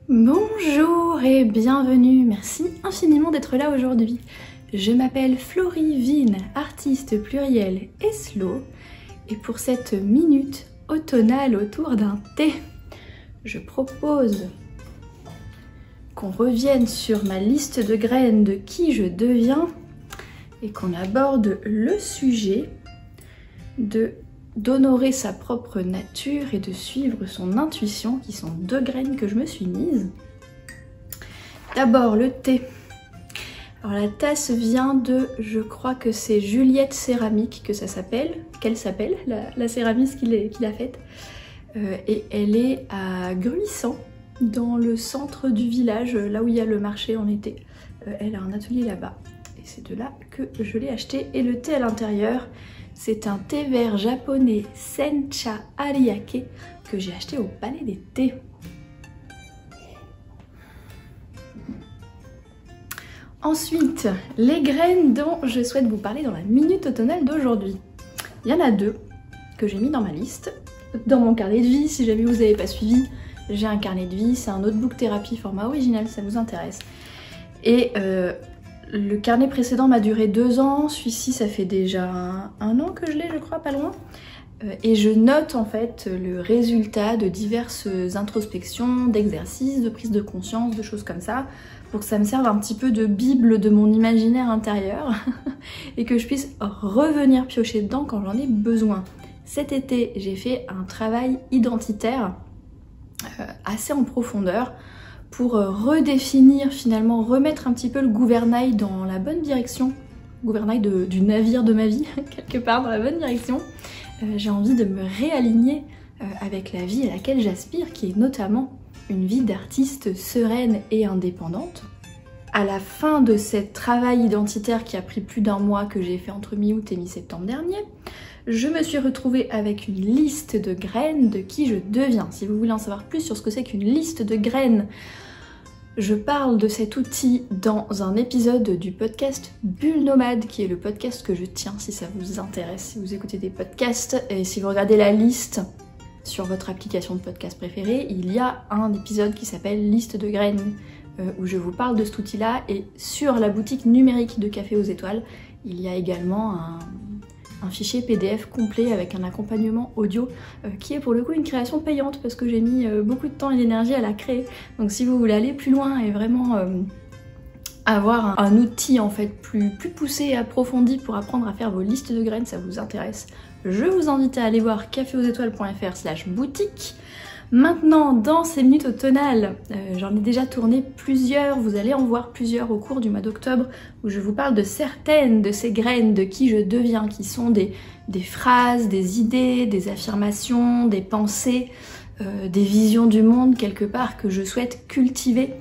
Bonjour et bienvenue, merci infiniment d'être là aujourd'hui. Je m'appelle Florie Vine, artiste pluriel et slow, et pour cette minute automnale autour d'un thé, je propose qu'on revienne sur ma liste de graines de qui je deviens et qu'on aborde le sujet d'honorer sa propre nature et de suivre son intuition, qui sont deux graines que je me suis mises. D'abord le thé. Alors la tasse vient de, je crois que c'est Juliette Céramique qu'elle s'appelle, la céramiste qui l'a faite. Et elle est à Gruissant, dans le centre du village, là où il y a le marché en été. Elle a un atelier là-bas. Et c'est de là que je l'ai acheté. Et le thé à l'intérieur, c'est un thé vert japonais Sencha Ariake que j'ai acheté au Palais des Thés. Ensuite, les graines dont je souhaite vous parler dans la minute automnale d'aujourd'hui. Il y en a deux que j'ai mis dans ma liste, dans mon carnet de vie. Si jamais vous n'avez pas suivi, j'ai un carnet de vie, c'est un notebook thérapie format original, ça vous intéresse. Et le carnet précédent m'a duré 2 ans, celui-ci ça fait déjà un an que je l'ai, je crois, pas loin. Et je note en fait le résultat de diverses introspections, d'exercices, de prise de conscience, de choses comme ça, pour que ça me serve un petit peu de bible de mon imaginaire intérieur et que je puisse revenir piocher dedans quand j'en ai besoin. Cet été, j'ai fait un travail identitaire assez en profondeur pour redéfinir, finalement, remettre un petit peu le gouvernail dans la bonne direction, gouvernail du navire de ma vie, quelque part dans la bonne direction. J'ai envie de me réaligner avec la vie à laquelle j'aspire, qui est notamment une vie d'artiste sereine et indépendante. À la fin de ce travail identitaire qui a pris plus d'1 mois, que j'ai fait entre mi-août et mi-septembre dernier, je me suis retrouvée avec une liste de graines de qui je deviens. Si vous voulez en savoir plus sur ce que c'est qu'une liste de graines, je parle de cet outil dans un épisode du podcast Bulle Nomade, qui est le podcast que je tiens si ça vous intéresse, si vous écoutez des podcasts et si vous regardez la liste sur votre application de podcast préférée, il y a un épisode qui s'appelle Liste de graines où je vous parle de cet outil-là, et sur la boutique numérique de Café aux Étoiles, il y a également un fichier PDF complet avec un accompagnement audio qui est pour le coup une création payante parce que j'ai mis beaucoup de temps et d'énergie à la créer. Donc si vous voulez aller plus loin et vraiment avoir un outil en fait plus poussé et approfondi pour apprendre à faire vos listes de graines, ça vous intéresse, je vous invite à aller voir caféauxétoiles.fr/boutique. Maintenant, dans ces minutes automnales, j'en ai déjà tourné plusieurs, vous allez en voir plusieurs au cours du mois d'octobre, où je vous parle de certaines de ces graines de qui je deviens, qui sont des phrases, des idées, des affirmations, des pensées, des visions du monde quelque part que je souhaite cultiver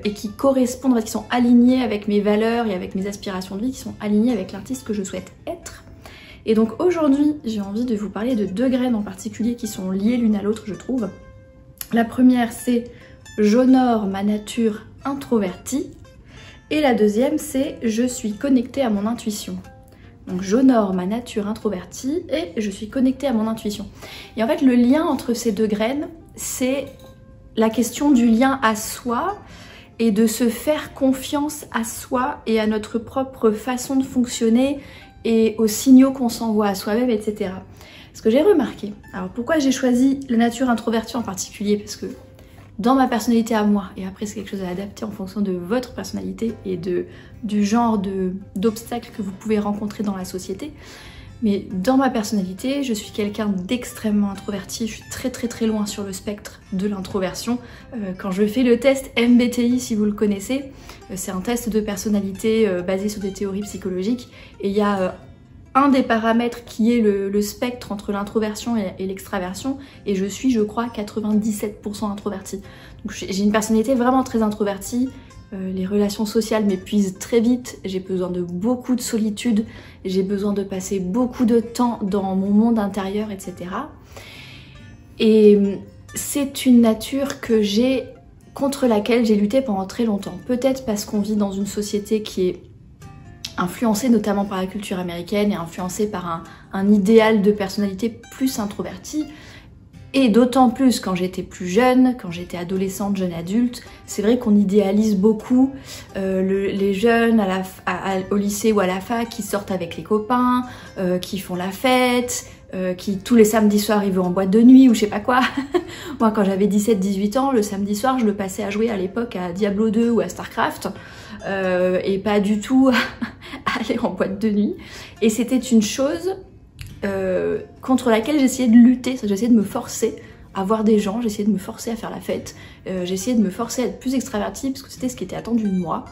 et qui correspondent, qui sont alignées avec mes valeurs et avec mes aspirations de vie, qui sont alignées avec l'artiste que je souhaite être. Et donc aujourd'hui, j'ai envie de vous parler de 2 graines en particulier qui sont liées l'une à l'autre, je trouve. La première, c'est « J'honore ma nature introvertie » et la deuxième, c'est « Je suis connectée à mon intuition ». Donc j'honore ma nature introvertie et je suis connectée à mon intuition. Et en fait, le lien entre ces 2 graines, c'est la question du lien à soi et de se faire confiance à soi et à notre propre façon de fonctionner et aux signaux qu'on s'envoie à soi-même, etc. Ce que j'ai remarqué, alors pourquoi j'ai choisi la nature introvertie en particulier, parce que dans ma personnalité à moi, et après c'est quelque chose à adapter en fonction de votre personnalité et du genre d'obstacles que vous pouvez rencontrer dans la société, mais dans ma personnalité, je suis quelqu'un d'extrêmement introverti, je suis très loin sur le spectre de l'introversion. Quand je fais le test MBTI, si vous le connaissez, c'est un test de personnalité basé sur des théories psychologiques, et il y a un des paramètres qui est le spectre entre l'introversion et l'extraversion, et je suis, je crois, 97% introvertie. Donc j'ai une personnalité vraiment très introvertie. Les relations sociales m'épuisent très vite, j'ai besoin de beaucoup de solitude, j'ai besoin de passer beaucoup de temps dans mon monde intérieur, etc. Et c'est une nature contre laquelle j'ai lutté pendant très longtemps. Peut-être parce qu'on vit dans une société qui est influencée notamment par la culture américaine et influencée par un idéal de personnalité plus introvertie. Et d'autant plus quand j'étais plus jeune, quand j'étais adolescente, jeune adulte, c'est vrai qu'on idéalise beaucoup les jeunes au lycée ou à la fac qui sortent avec les copains, qui font la fête, qui tous les samedis soirs ils vont en boîte de nuit ou je sais pas quoi. Moi quand j'avais 17-18 ans, le samedi soir je le passais à jouer à l'époque à Diablo 2 ou à Starcraft et pas du tout à aller en boîte de nuit. Et c'était une chose contre laquelle j'essayais de lutter, j'essayais de me forcer à voir des gens, j'essayais de me forcer à faire la fête, j'essayais de me forcer à être plus extravertie parce que c'était ce qui était attendu de moi.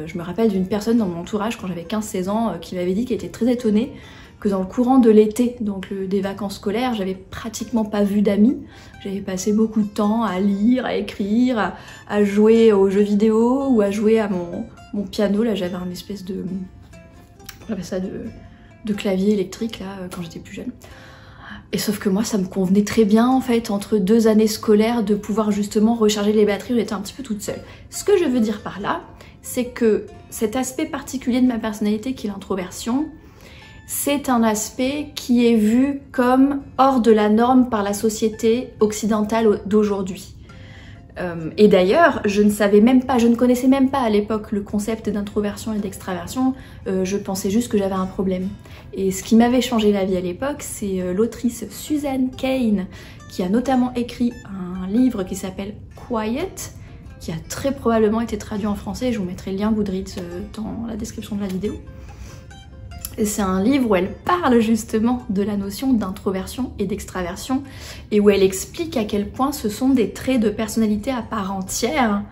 Je me rappelle d'une personne dans mon entourage quand j'avais 15-16 ans qui m'avait dit qu'elle était très étonnée que dans le courant de l'été, donc des vacances scolaires, j'avais pratiquement pas vu d'amis. J'avais passé beaucoup de temps à lire, à écrire, à jouer aux jeux vidéo ou à jouer à mon piano. Là j'avais un espèce de... j'avais ça de clavier électrique là quand j'étais plus jeune. Et sauf que moi ça me convenait très bien en fait entre 2 années scolaires de pouvoir justement recharger les batteries où j'étais un petit peu toute seule. Ce que je veux dire par là, c'est que cet aspect particulier de ma personnalité qui est l'introversion, c'est un aspect qui est vu comme hors de la norme par la société occidentale d'aujourd'hui. Et d'ailleurs, je ne connaissais même pas à l'époque le concept d'introversion et d'extraversion, je pensais juste que j'avais un problème. Et ce qui m'avait changé la vie à l'époque, c'est l'autrice Susan Cain, qui a notamment écrit un livre qui s'appelle Quiet, qui a très probablement été traduit en français, je vous mettrai le lien Goodreads dans la description de la vidéo. C'est un livre où elle parle justement de la notion d'introversion et d'extraversion et où elle explique à quel point ce sont des traits de personnalité à part entière.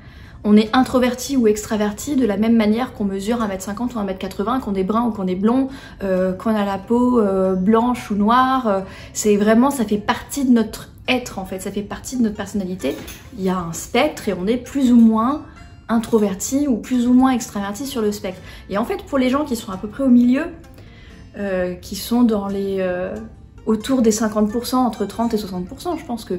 On est introverti ou extraverti de la même manière qu'on mesure 1m50 ou 1m80, qu'on est brun ou qu'on est blond, qu'on a la peau blanche ou noire. C'est vraiment, ça fait partie de notre être en fait, ça fait partie de notre personnalité. Il y a un spectre et on est plus ou moins introverti ou plus ou moins extraverti sur le spectre. Et en fait, pour les gens qui sont à peu près au milieu, qui sont dans les autour des 50%, entre 30 et 60%, je pense que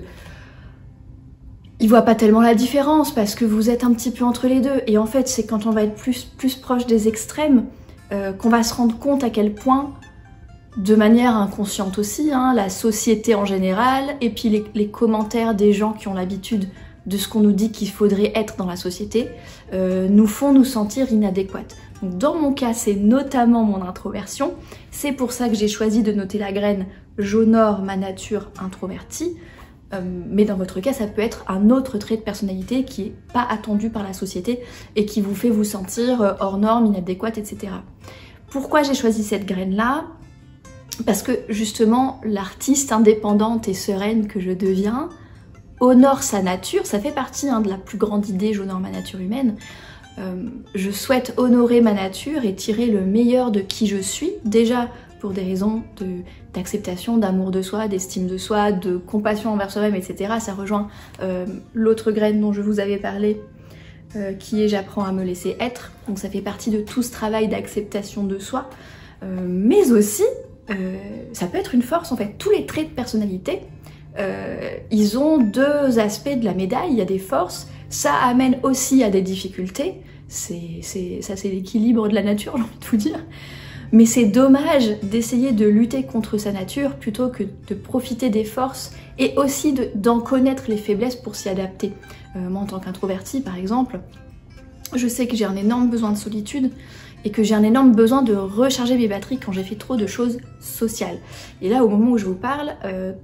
ils voient pas tellement la différence parce que vous êtes un petit peu entre les deux. Et en fait, c'est quand on va être plus proche des extrêmes qu'on va se rendre compte à quel point, de manière inconsciente aussi, hein, la société en général, et puis les commentaires des gens qui ont l'habitude de ce qu'on nous dit qu'il faudrait être dans la société, nous font nous sentir inadéquates. Donc dans mon cas, c'est notamment mon introversion. C'est pour ça que j'ai choisi de noter la graine « j'honore ma nature introvertie ». Mais dans votre cas, ça peut être un autre trait de personnalité qui n'est pas attendu par la société et qui vous fait vous sentir hors norme, inadéquate, etc. Pourquoi j'ai choisi cette graine-là? Parce que justement, l'artiste indépendante et sereine que je deviens honore sa nature, ça fait partie de la plus grande idée « j'honore ma nature humaine ». Je souhaite honorer ma nature et tirer le meilleur de qui je suis, déjà pour des raisons d'acceptation, d'amour de soi, d'estime de soi, de compassion envers soi-même, etc. Ça rejoint l'autre graine dont je vous avais parlé, qui est j'apprends à me laisser être. Donc ça fait partie de tout ce travail d'acceptation de soi, mais aussi ça peut être une force en fait. Tous les traits de personnalité, ils ont 2 aspects de la médaille. Il y a des forces, ça amène aussi à des difficultés, ça c'est l'équilibre de la nature, j'ai envie de vous dire. Mais c'est dommage d'essayer de lutter contre sa nature plutôt que de profiter des forces et aussi d'en connaître les faiblesses pour s'y adapter. Moi en tant qu'introvertie par exemple, je sais que j'ai un énorme besoin de solitude et que j'ai un énorme besoin de recharger mes batteries quand j'ai fait trop de choses sociales. Et là, au moment où je vous parle,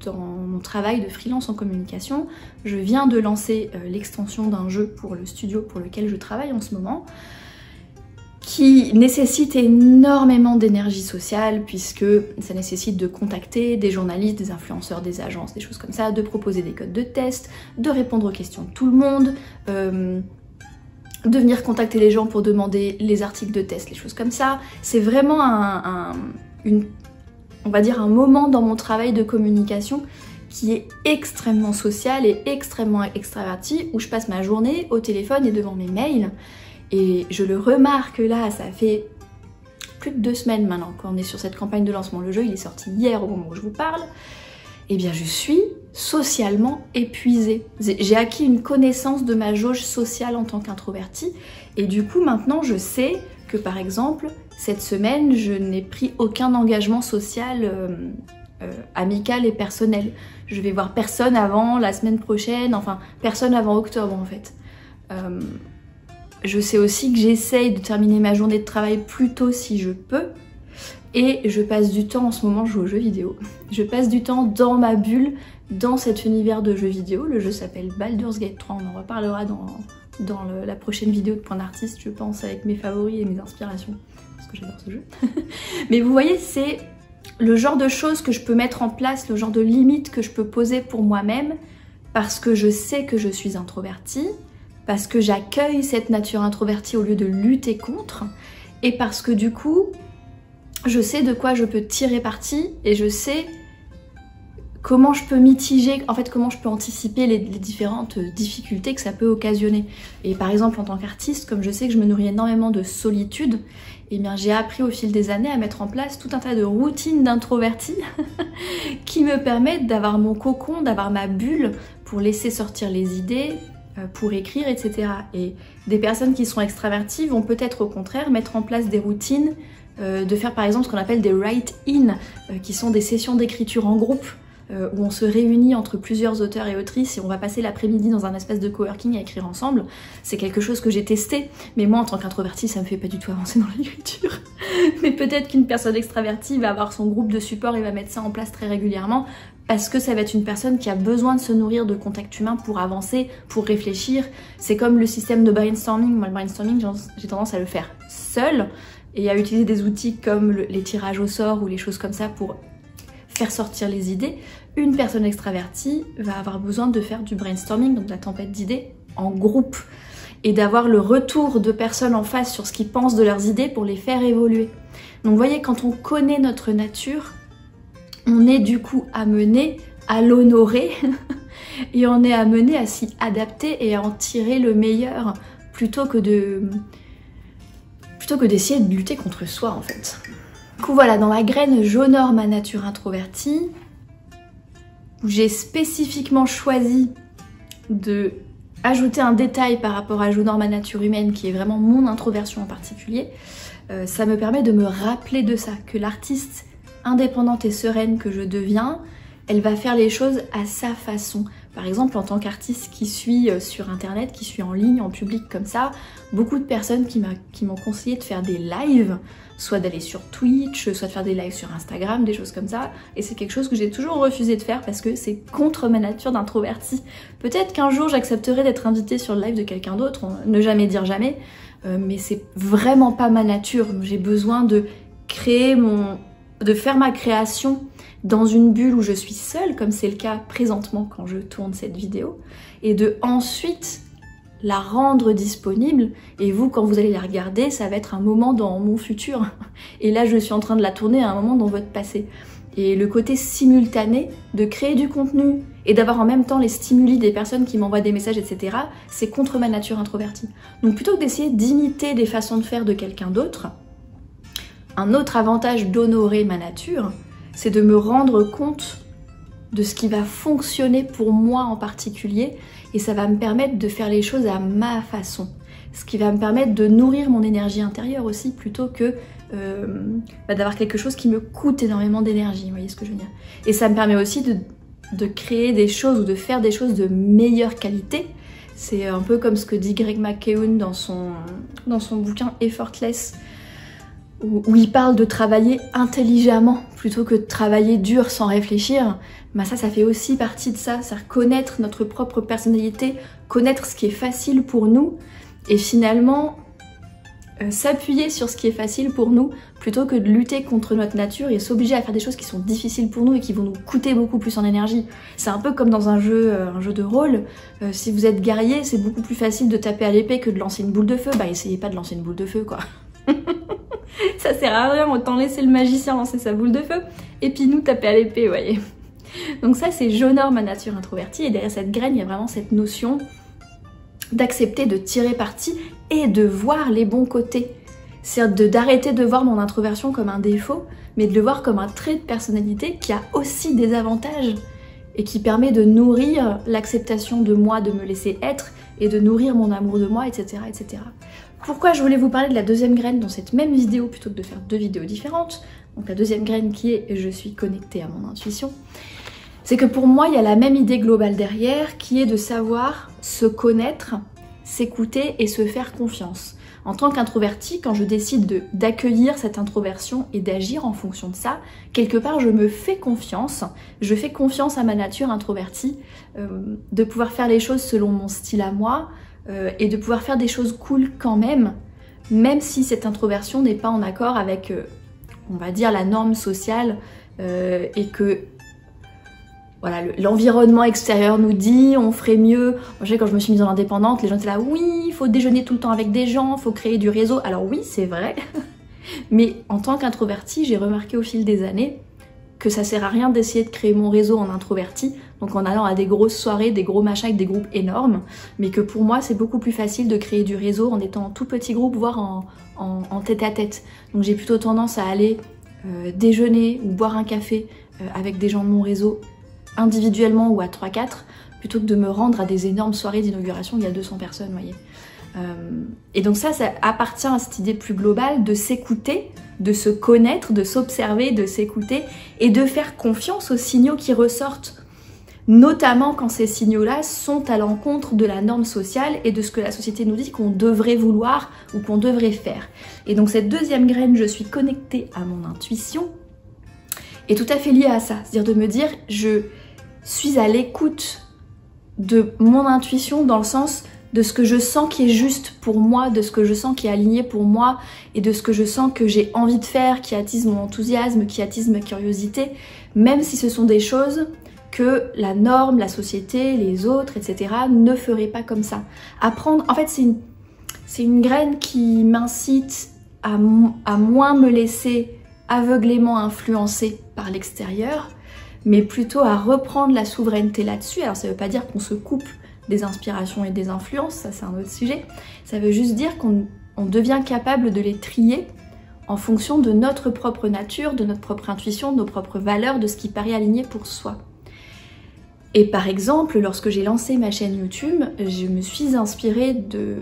dans mon travail de freelance en communication, je viens de lancer l'extension d'un jeu pour le studio pour lequel je travaille en ce moment, qui nécessite énormément d'énergie sociale puisque ça nécessite de contacter des journalistes, des influenceurs, des agences, des choses comme ça, de proposer des codes de test, de répondre aux questions de tout le monde, de venir contacter les gens pour demander les articles de test, les choses comme ça. C'est vraiment on va dire un moment dans mon travail de communication qui est extrêmement social et extrêmement extraverti, où je passe ma journée au téléphone et devant mes mails. Et je le remarque là, ça fait plus de 2 semaines maintenant qu'on est sur cette campagne de lancement. Le jeu, il est sorti hier au moment où je vous parle. Eh bien, je suis socialement épuisée. J'ai acquis une connaissance de ma jauge sociale en tant qu'introvertie. Et du coup, maintenant, je sais que, par exemple, cette semaine, je n'ai pris aucun engagement social amicales et personnelles. Je vais voir personne avant la semaine prochaine, enfin personne avant octobre en fait. Je sais aussi que j'essaye de terminer ma journée de travail plus tôt si je peux. Et je passe du temps, en ce moment je joue aux jeux vidéo. Je passe du temps dans ma bulle, dans cet univers de jeux vidéo. Le jeu s'appelle Baldur's Gate 3, on en reparlera dans la prochaine vidéo de Point d'artiste, je pense, avec mes favoris et mes inspirations. Parce que j'adore ce jeu. Mais vous voyez, c'est le genre de choses que je peux mettre en place, le genre de limites que je peux poser pour moi-même, parce que je sais que je suis introvertie, parce que j'accueille cette nature introvertie au lieu de lutter contre, et parce que du coup, je sais de quoi je peux tirer parti, et je sais comment je peux mitiger, en fait comment je peux anticiper les différentes difficultés que ça peut occasionner. Et par exemple en tant qu'artiste, comme je sais que je me nourris énormément de solitude, eh bien j'ai appris au fil des années à mettre en place tout un tas de routines d'introvertie qui me permettent d'avoir mon cocon, d'avoir ma bulle pour laisser sortir les idées, pour écrire, etc. Et des personnes qui sont extraverties vont peut-être au contraire mettre en place des routines, de faire par exemple ce qu'on appelle des write-in, qui sont des sessions d'écriture en groupe, où on se réunit entre plusieurs auteurs et autrices et on va passer l'après-midi dans un espace de coworking à écrire ensemble. C'est quelque chose que j'ai testé, mais moi en tant qu'introvertie ça me fait pas du tout avancer dans l'écriture. Mais peut-être qu'une personne extravertie va avoir son groupe de support et va mettre ça en place très régulièrement, parce que ça va être une personne qui a besoin de se nourrir de contact humain pour avancer, pour réfléchir. C'est comme le système de brainstorming. Moi le brainstorming j'ai tendance à le faire seule et à utiliser des outils comme les tirages au sort ou les choses comme ça pour faire sortir les idées. Une personne extravertie va avoir besoin de faire du brainstorming, donc de la tempête d'idées, en groupe, et d'avoir le retour de personnes en face sur ce qu'ils pensent de leurs idées pour les faire évoluer. Donc vous voyez, quand on connaît notre nature, on est du coup amené à l'honorer et on est amené à s'y adapter et à en tirer le meilleur plutôt que d'essayer de lutter contre soi en fait. Du coup voilà, dans ma graine j'honore ma nature introvertie, où j'ai spécifiquement choisi de ajouter un détail par rapport à j'honore ma nature humaine qui est vraiment mon introversion en particulier. Ça me permet de me rappeler de ça, que l'artiste indépendante et sereine que je deviens, elle va faire les choses à sa façon. Par exemple, en tant qu'artiste qui suit sur internet, qui suit en ligne, en public comme ça, beaucoup de personnes qui m'ont conseillé de faire des lives, soit d'aller sur Twitch, soit de faire des lives sur Instagram, des choses comme ça. Et c'est quelque chose que j'ai toujours refusé de faire parce que c'est contre ma nature d'introvertie. Peut-être qu'un jour j'accepterai d'être invitée sur le live de quelqu'un d'autre, ne jamais dire jamais, mais c'est vraiment pas ma nature. J'ai besoin de faire ma création dans une bulle où je suis seule, comme c'est le cas présentement quand je tourne cette vidéo, et de ensuite la rendre disponible, et vous quand vous allez la regarder, ça va être un moment dans mon futur, et là je suis en train de la tourner à un moment dans votre passé. Et le côté simultané de créer du contenu et d'avoir en même temps les stimuli des personnes qui m'envoient des messages, etc., c'est contre ma nature introvertie. Donc plutôt que d'essayer d'imiter des façons de faire de quelqu'un d'autre, un autre avantage d'honorer ma nature, c'est de me rendre compte de ce qui va fonctionner pour moi en particulier, et ça va me permettre de faire les choses à ma façon. Ce qui va me permettre de nourrir mon énergie intérieure aussi, plutôt que d'avoir quelque chose qui me coûte énormément d'énergie, vous voyez ce que je veux dire. Et ça me permet aussi de créer des choses ou de faire des choses de meilleure qualité. C'est un peu comme ce que dit Greg McKeown dans son bouquin Effortless, où il parle de travailler intelligemment plutôt que de travailler dur sans réfléchir. Bah ça fait aussi partie de ça, c'est connaître notre propre personnalité, connaître ce qui est facile pour nous et finalement s'appuyer sur ce qui est facile pour nous plutôt que de lutter contre notre nature et s'obliger à faire des choses qui sont difficiles pour nous et qui vont nous coûter beaucoup plus en énergie. C'est un peu comme dans un jeu de rôle, si vous êtes guerrier, c'est beaucoup plus facile de taper à l'épée que de lancer une boule de feu, bah essayez pas de lancer une boule de feu quoi. Ça sert à rien, autant laisser le magicien lancer sa boule de feu et puis nous taper à l'épée, vous voyez. Donc ça c'est j'honore ma nature introvertie, et derrière cette graine il y a vraiment cette notion d'accepter de tirer parti et de voir les bons côtés. C'est d'arrêter de voir mon introversion comme un défaut, mais de le voir comme un trait de personnalité qui a aussi des avantages et qui permet de nourrir l'acceptation de moi, de me laisser être et de nourrir mon amour de moi, etc., etc. Pourquoi je voulais vous parler de la deuxième graine dans cette même vidéo plutôt que de faire deux vidéos différentes? donc la deuxième graine qui est je suis connectée à mon intuition, c'est que pour moi il y a la même idée globale derrière qui est de savoir se connaître, s'écouter et se faire confiance. En tant qu'introvertie, quand je décide d'accueillir cette introversion et d'agir en fonction de ça, quelque part je me fais confiance, je fais confiance à ma nature introvertie, de pouvoir faire les choses selon mon style à moi, et de pouvoir faire des choses cool quand même si cette introversion n'est pas en accord avec, on va dire, la norme sociale, et que voilà, l'environnement extérieur nous dit on ferait mieux. Moi, je sais, quand je me suis mise en indépendante, les gens étaient là, oui, il faut déjeuner tout le temps avec des gens, il faut créer du réseau. Alors oui, c'est vrai, mais en tant qu'introvertie, j'ai remarqué au fil des années que ça sert à rien d'essayer de créer mon réseau en introvertie, donc en allant à des grosses soirées, des gros machins avec des groupes énormes, mais que pour moi, c'est beaucoup plus facile de créer du réseau en étant en tout petit groupe, voire en tête à tête. Donc j'ai plutôt tendance à aller déjeuner ou boire un café avec des gens de mon réseau individuellement ou à 3-4, plutôt que de me rendre à des énormes soirées d'inauguration où il y a 200 personnes, vous voyez. Et donc ça appartient à cette idée plus globale de s'écouter, de se connaître, de s'observer, de s'écouter et de faire confiance aux signaux qui ressortent, notamment quand ces signaux-là sont à l'encontre de la norme sociale et de ce que la société nous dit qu'on devrait vouloir ou qu'on devrait faire. Et donc cette deuxième graine, je suis connectée à mon intuition, est tout à fait liée à ça, c'est-à-dire de me dire je suis à l'écoute de mon intuition dans le sens de ce que je sens qui est juste pour moi, de ce que je sens qui est aligné pour moi et de ce que je sens que j'ai envie de faire, qui attise mon enthousiasme, qui attise ma curiosité, même si ce sont des choses que la norme, la société, les autres, etc. ne feraient pas comme ça. Apprendre, en fait c'est une graine qui m'incite à moins me laisser aveuglément influencer par l'extérieur, mais plutôt à reprendre la souveraineté là-dessus. Alors ça veut pas dire qu'on se coupe des inspirations et des influences, ça c'est un autre sujet. Ça veut juste dire qu'on devient capable de les trier en fonction de notre propre nature, de notre propre intuition, de nos propres valeurs, de ce qui paraît aligné pour soi. Et par exemple, lorsque j'ai lancé ma chaîne YouTube, je me suis inspirée de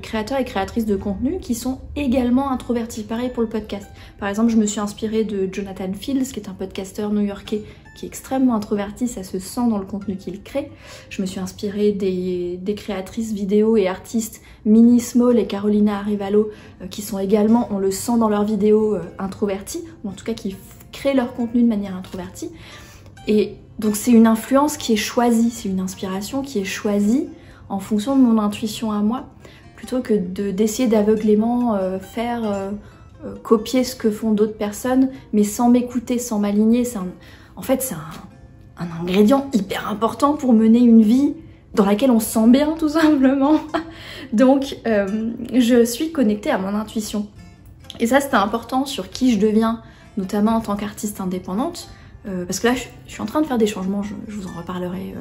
créateurs et créatrices de contenu qui sont également introvertis. Pareil pour le podcast. Par exemple, je me suis inspirée de Jonathan Fields, qui est un podcasteur new-yorkais qui est extrêmement introverti, ça se sent dans le contenu qu'il crée. Je me suis inspirée des créatrices vidéo et artistes Mini Small et Carolina Arevalo, qui sont également, on le sent dans leurs vidéos, introvertis, ou en tout cas qui créent leur contenu de manière introvertie. Et donc c'est une influence qui est choisie, c'est une inspiration qui est choisie en fonction de mon intuition à moi, plutôt que d'essayer d'aveuglément copier ce que font d'autres personnes, mais sans m'écouter, sans m'aligner. En fait, c'est un ingrédient hyper important pour mener une vie dans laquelle on se sent bien, tout simplement. Donc, je suis connectée à mon intuition. Et ça, c'était important sur qui je deviens, notamment en tant qu'artiste indépendante. Parce que là, je suis en train de faire des changements, je vous en reparlerai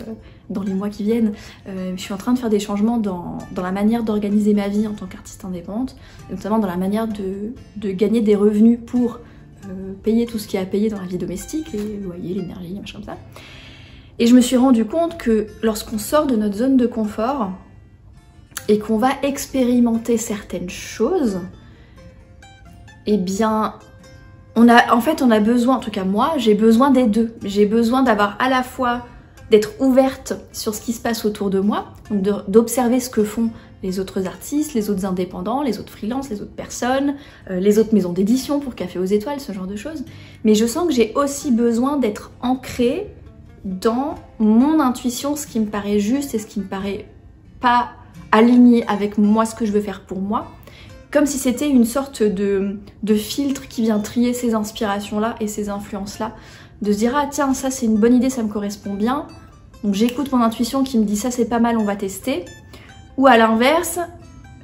dans les mois qui viennent. Je suis en train de faire des changements dans la manière d'organiser ma vie en tant qu'artiste indépendante, notamment dans la manière de gagner des revenus pour payer tout ce qu'il y a à payer dans la vie domestique, les loyers, l'énergie, les machins comme ça. Et je me suis rendu compte que lorsqu'on sort de notre zone de confort et qu'on va expérimenter certaines choses, eh bien, on a besoin, en tout cas moi, j'ai besoin des deux. J'ai besoin d'avoir à la fois d'être ouverte sur ce qui se passe autour de moi, donc d'observer ce que font les autres artistes, les autres indépendants, les autres freelances, les autres personnes, les autres maisons d'édition pour Café aux Étoiles, ce genre de choses. Mais je sens que j'ai aussi besoin d'être ancrée dans mon intuition, ce qui me paraît juste et ce qui me paraît pas aligné avec moi, ce que je veux faire pour moi. Comme si c'était une sorte de filtre qui vient trier ces inspirations-là et ces influences-là. De se dire, ah tiens, ça c'est une bonne idée, ça me correspond bien. Donc j'écoute mon intuition qui me dit, ça c'est pas mal, on va tester. Ou à l'inverse,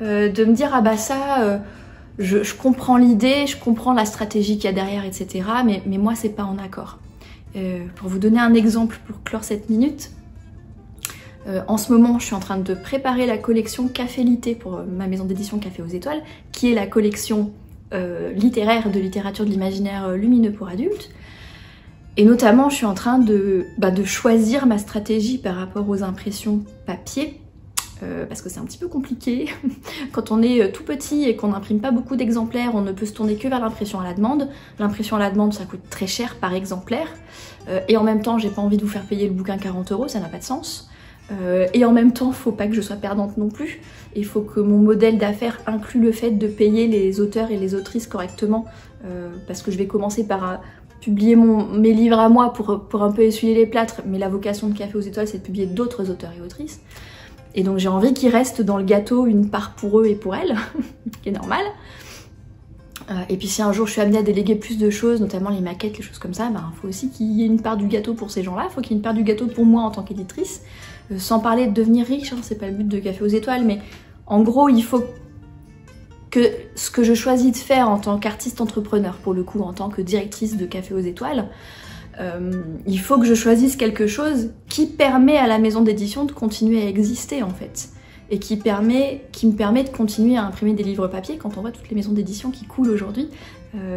de me dire, ah bah ça, je comprends l'idée, je comprends la stratégie qu'il y a derrière, etc. Mais moi c'est pas en accord. Pour vous donner un exemple pour clore cette minute, en ce moment, je suis en train de préparer la collection Café Lité pour ma maison d'édition Café aux Étoiles, qui est la collection littéraire de littérature de l'imaginaire lumineux pour adultes. Et notamment, je suis en train de choisir ma stratégie par rapport aux impressions papier. parce que c'est un petit peu compliqué. Quand on est tout petit et qu'on n'imprime pas beaucoup d'exemplaires, on ne peut se tourner que vers l'impression à la demande. L'impression à la demande, ça coûte très cher par exemplaire. Et en même temps, j'ai pas envie de vous faire payer le bouquin 40 €, ça n'a pas de sens. Et en même temps, faut pas que je sois perdante non plus. Il faut que mon modèle d'affaires inclue le fait de payer les auteurs et les autrices correctement, parce que je vais commencer par publier mes livres à moi pour un peu essuyer les plâtres, mais la vocation de Café aux Étoiles, c'est de publier d'autres auteurs et autrices. Et donc j'ai envie qu'il reste dans le gâteau une part pour eux et pour elles, ce qui est normal. Et puis si un jour je suis amenée à déléguer plus de choses, notamment les maquettes, les choses comme ça, il faut aussi qu'il y ait une part du gâteau pour ces gens-là, il faut qu'il y ait une part du gâteau pour moi en tant qu'éditrice, sans parler de devenir riche, hein, c'est pas le but de Café aux Étoiles, mais en gros il faut que ce que je choisis de faire en tant qu'artiste entrepreneur, pour le coup en tant que directrice de Café aux Étoiles, il faut que je choisisse quelque chose qui permet à la maison d'édition de continuer à exister en fait. Et qui me permet de continuer à imprimer des livres papier quand on voit toutes les maisons d'édition qui coulent aujourd'hui.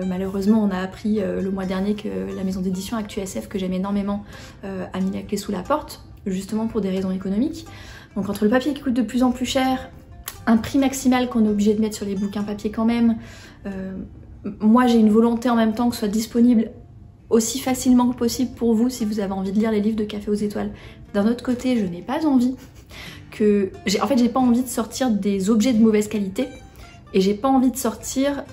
Malheureusement, on a appris le mois dernier que la maison d'édition ActuSF, que j'aime énormément, a mis la clé sous la porte, justement pour des raisons économiques. Donc entre le papier qui coûte de plus en plus cher, un prix maximal qu'on est obligé de mettre sur les bouquins papier quand même, moi j'ai une volonté en même temps que ce soit disponible aussi facilement que possible pour vous si vous avez envie de lire les livres de Café aux Étoiles. D'un autre côté, je n'ai pas envie en fait, j'ai pas envie de sortir des objets de mauvaise qualité et j'ai pas envie de sortir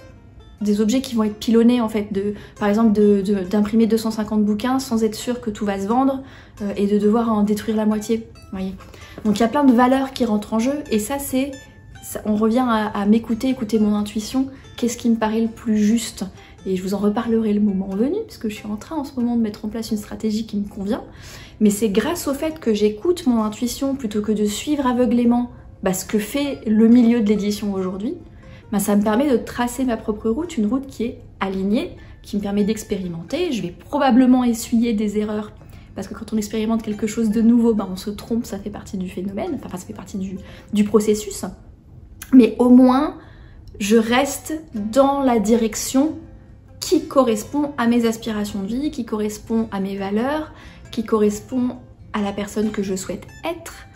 des objets qui vont être pilonnés en fait, par exemple d'imprimer 250 bouquins sans être sûr que tout va se vendre et de devoir en détruire la moitié, voyez. Donc il y a plein de valeurs qui rentrent en jeu et ça c'est, on revient à m'écouter, écouter mon intuition, qu'est-ce qui me paraît le plus juste. Et je vous en reparlerai le moment venu, puisque je suis en train en ce moment de mettre en place une stratégie qui me convient. Mais c'est grâce au fait que j'écoute mon intuition plutôt que de suivre aveuglément ce que fait le milieu de l'édition aujourd'hui, ça me permet de tracer ma propre route, une route qui est alignée, qui me permet d'expérimenter. Je vais probablement essuyer des erreurs, parce que quand on expérimente quelque chose de nouveau, on se trompe, ça fait partie du phénomène, enfin ça fait partie du processus. Mais au moins, je reste dans la direction qui correspond à mes aspirations de vie, qui correspond à mes valeurs, qui correspond à la personne que je souhaite être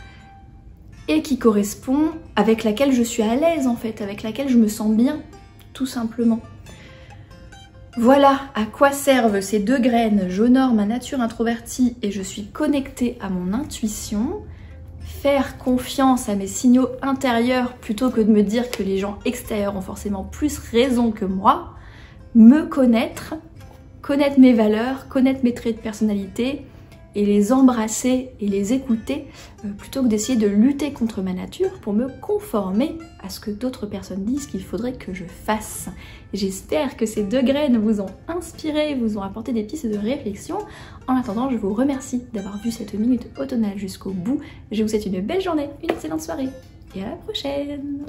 et qui correspond avec laquelle je suis à l'aise en fait, avec laquelle je me sens bien, tout simplement. Voilà à quoi servent ces 2 graines. J'honore ma nature introvertie et je suis connectée à mon intuition. Faire confiance à mes signaux intérieurs plutôt que de me dire que les gens extérieurs ont forcément plus raison que moi. Me connaître mes valeurs, connaître mes traits de personnalité et les embrasser et les écouter plutôt que d'essayer de lutter contre ma nature pour me conformer à ce que d'autres personnes disent qu'il faudrait que je fasse. J'espère que ces 2 graines vous ont inspiré, vous ont apporté des pistes de réflexion. En attendant, je vous remercie d'avoir vu cette minute automnale jusqu'au bout. Je vous souhaite une belle journée, une excellente soirée et à la prochaine!